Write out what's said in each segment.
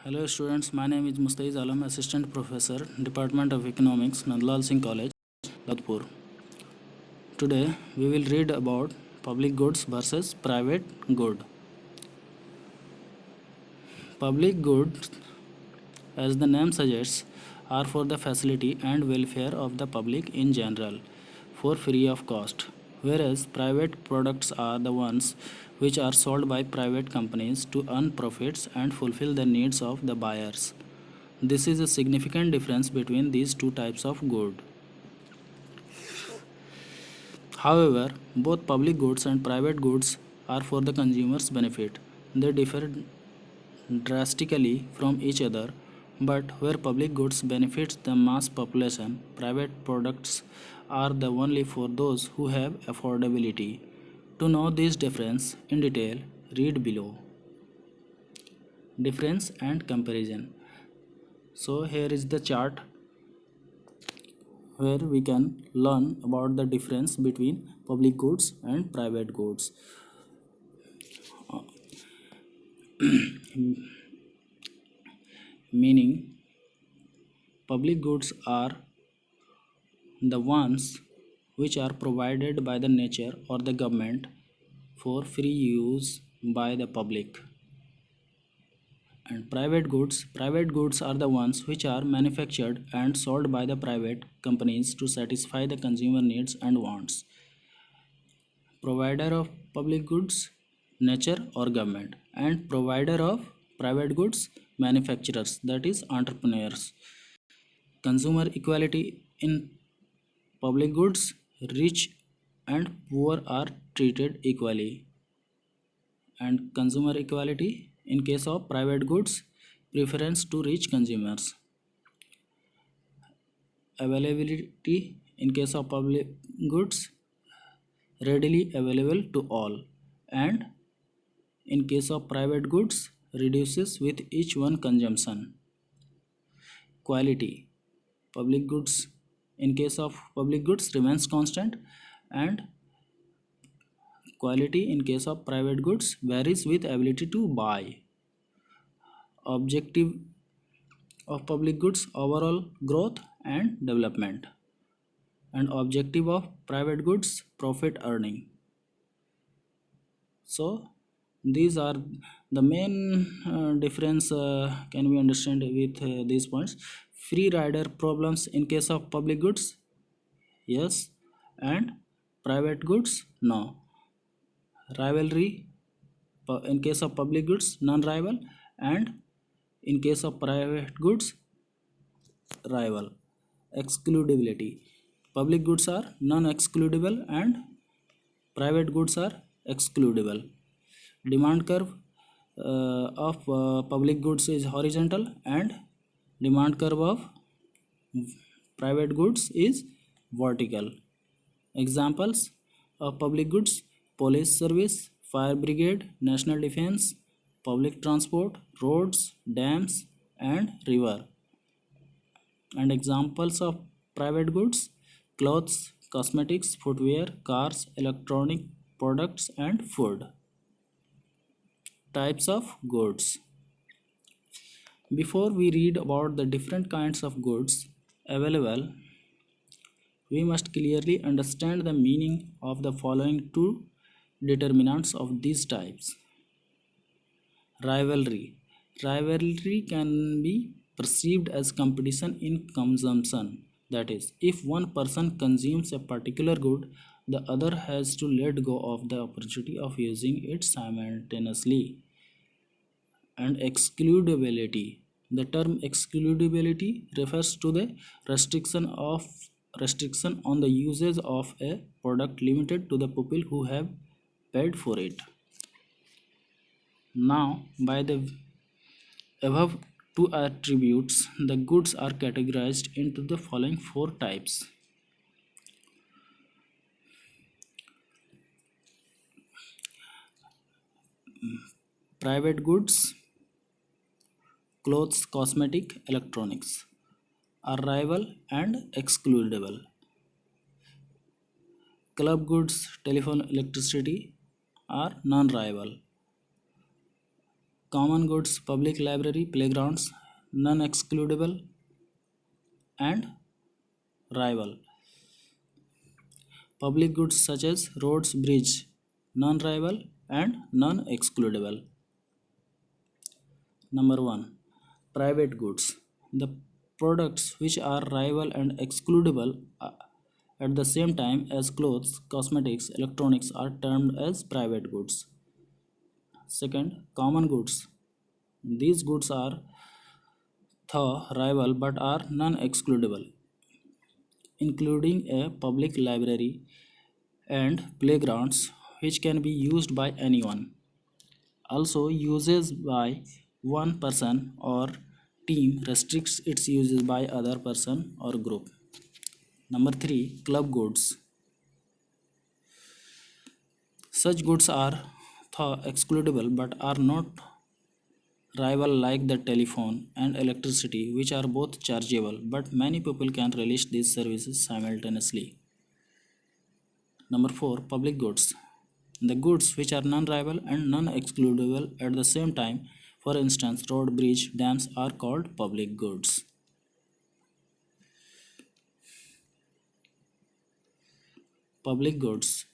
Hello students, my name is Mustaiz Alam, Assistant Professor, Department of Economics, Nandlal Singh College, Ladpur. Today we will read about public goods versus private good. Public goods, as the name suggests, are for the facility and welfare of the public in general, for free of cost, whereas private products are the ones which are sold by private companies to earn profits and fulfill the needs of the buyers. This is a significant difference between these two types of good. However, both public goods and private goods are for the consumer's benefit. They differ drastically from each other, but where public goods benefits the mass population, private products are the only for those who have affordability. To know this difference in detail, read below. Difference and comparison. So here is the chart where we can learn about the difference between public goods and private goods. Meaning, public goods are the ones which are provided by the nature or the government for free use by the public. And private goods are the ones which are manufactured and sold by the private companies to satisfy the consumer needs and wants. Provider of public goods, nature or government, and provider of private goods, manufacturers, that is entrepreneurs. Consumer equality in public goods, rich and poor are treated equally, and consumer equality in case of private goods, preference to rich consumers. Availability in case of public goods, readily available to all, and in case of private goods, reduces with each one consumption. Quality, public goods in case of public goods remains constant, and quality in case of private goods varies with ability to buy. Objective of public goods, overall growth and development, and objective of private goods, profit earning. So these are the main difference can we understand with these points. Free rider problems in case of public goods, yes, and private goods, no. Rivalry in case of public goods, non-rival, and in case of private goods, rival. Excludability, public goods are non-excludable and private goods are excludable. Demand curve of public goods is horizontal, and demand curve of private goods is vertical. Examples of public goods: police service, fire brigade, national defense, public transport, roads, dams, and river. And examples of private goods: clothes, cosmetics, footwear, cars, electronic products, and food. Types of goods. Before we read about the different kinds of goods available, we must clearly understand the meaning of the following two determinants of these types. Rivalry. Rivalry can be perceived as competition in consumption. That is, if one person consumes a particular good, the other has to let go of the opportunity of using it simultaneously. And excludability. The term excludability refers to the restriction on the usage of a product limited to the people who have paid for it. Now, by the above two attributes, the goods are categorized into the following four types. Private goods, clothes, cosmetic, electronics are rival and excludable. Club goods, telephone, electricity are non-rival. common goods, public library, playgrounds, non-excludable and rival. Public goods such as roads, bridge, non-rival and non-excludable. Number 1. Private goods. The products which are rival and excludable at the same time as clothes, cosmetics, electronics are termed as private goods. Second, common goods. These goods are the rival but are non-excludable, including a public library and playgrounds which can be used by anyone. Also, uses by one person or team restricts its uses by other person or group. Number 3, club goods. Such goods are excludable but are not rival like the telephone and electricity which are both chargeable, but many people can relish these services simultaneously. Number 4, public goods. The goods which are non-rival and non-excludable at the same time, for instance road, bridge, dams, are called public goods. Public goods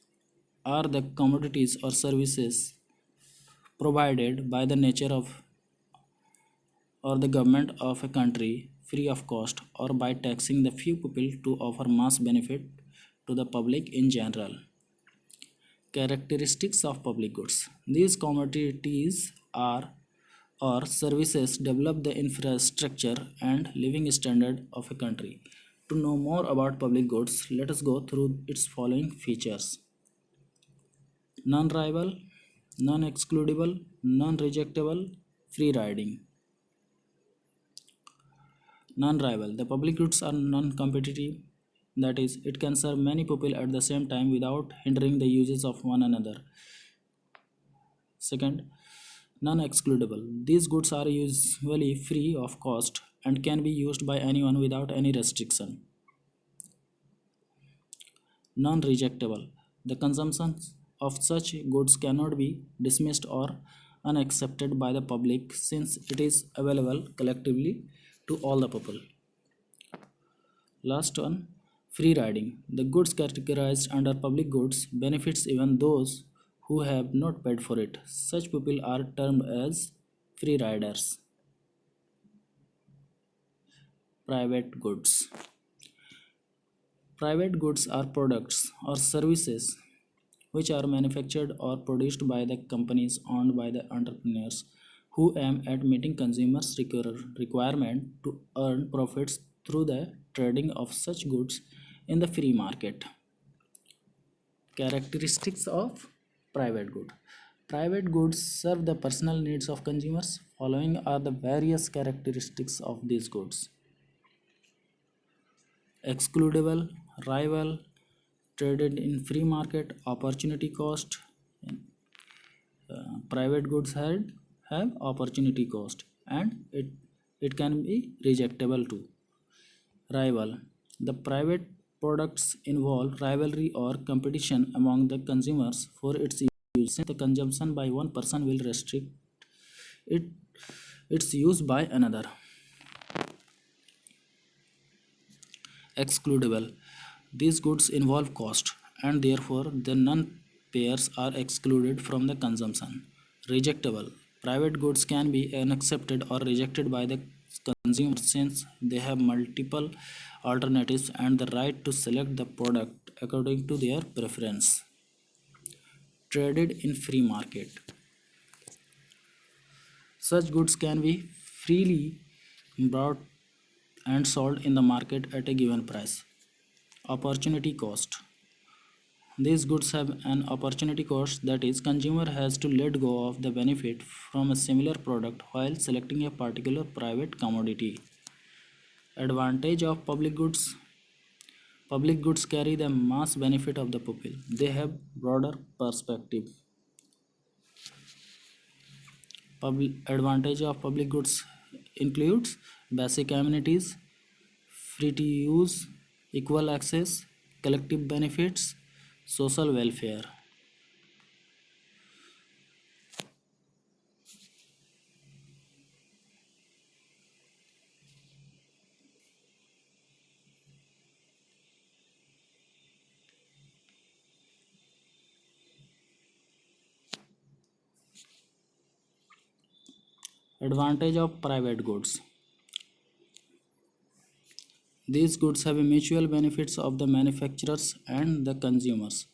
are the commodities or services provided by the nature of or the government of a country free of cost or by taxing the few people to offer mass benefit to the public in general. Characteristics of public goods. These commodities are or services develop the infrastructure and living standard of a country. To know more about public goods, let us go through its following features. Non-rival, non-excludable, non-rejectable, free riding. Non-rival. The public goods are non-competitive, that is, it can serve many people at the same time without hindering the uses of one another. Second, non-excludable. These goods are usually free of cost and can be used by anyone without any restriction. Non-rejectable. The consumption of such goods cannot be dismissed or unaccepted by the public since it is available collectively to all the people. Last one, free riding. The goods categorized under public goods benefits even those who have not paid for it. Such people are termed as free riders. Private goods. Private goods are products or services which are manufactured or produced by the companies owned by the entrepreneurs who aim at meeting consumers' requirement to earn profits through the trading of such goods in the free market. Characteristics of private good. Private goods serve the personal needs of consumers. Following are the various characteristics of these goods. Excludable, rival, traded in free market, opportunity cost. Private goods have opportunity cost and it can be rejectable too. Rival. The private products involve rivalry or competition among the consumers for its use. Since the consumption by one person will restrict it, its use by another. Excludable. These goods involve cost and therefore the non-payers are excluded from the consumption. Rejectable. Private goods can be unaccepted or rejected by the consumer since they have multiple alternatives and the right to select the product according to their preference. Traded in free market. Such goods can be freely bought and sold in the market at a given price. Opportunity cost. These goods have an opportunity cost, that is, consumer has to let go of the benefit from a similar product while selecting a particular private commodity. Advantage of public goods. Public goods carry the mass benefit of the people. They have broader perspective. Advantage of public goods includes basic amenities, free to use, equal access, collective benefits, social welfare. Advantage of private goods. These goods have a mutual benefits of the manufacturers and the consumers.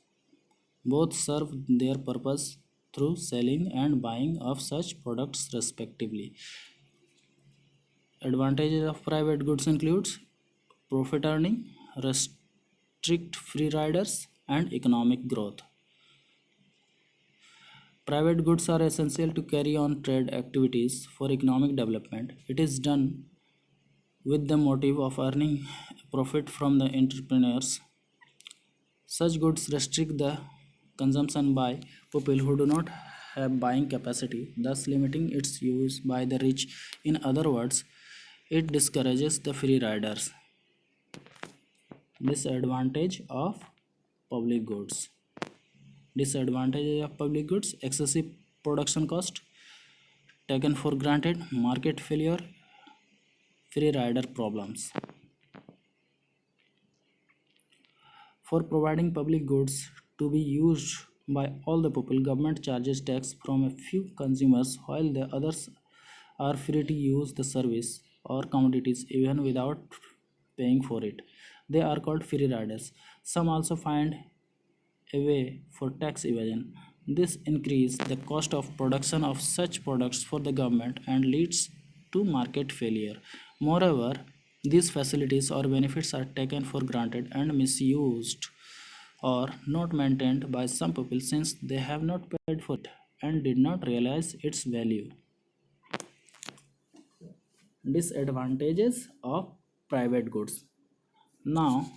Both serve their purpose through selling and buying of such products respectively. Advantages of private goods includes profit earning, restrict free riders, and economic growth. Private goods are essential to carry on trade activities for economic development. It is done with the motive of earning profit from the entrepreneurs. Such goods restrict the consumption by people who do not have buying capacity, thus limiting its use by the rich. In other words, it discourages the free riders. Disadvantage of public goods. Disadvantage of public goods: excessive production cost, taken for granted, market failure, free rider problems. For providing public goods to be used by all the people, government charges tax from a few consumers while the others are free to use the service or commodities even without paying for it. They are called free riders. Some also find a way for tax evasion. This increases the cost of production of such products for the government and leads to market failure. Moreover, these facilities or benefits are taken for granted and misused or not maintained by some people since they have not paid for it and did not realize its value. Disadvantages of private goods. Now,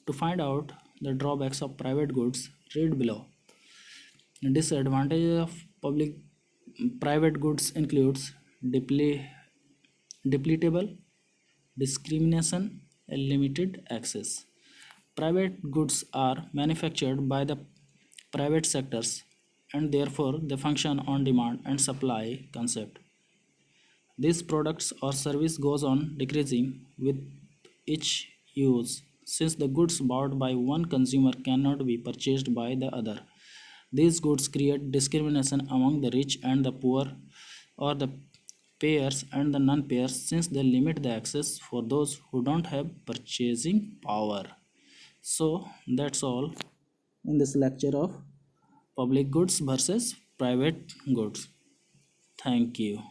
to find out the drawbacks of private goods, read below. Disadvantages of public private goods includes depletable, discrimination, and limited access. Private goods are manufactured by the private sectors and therefore they function on demand and supply concept. These products or service goes on decreasing with each use since the goods bought by one consumer cannot be purchased by the other. These goods create discrimination among the rich and the poor or the payers and the non-payers since they limit the access for those who don't have purchasing power. So that's all in this lecture of public goods versus private goods. Thank you.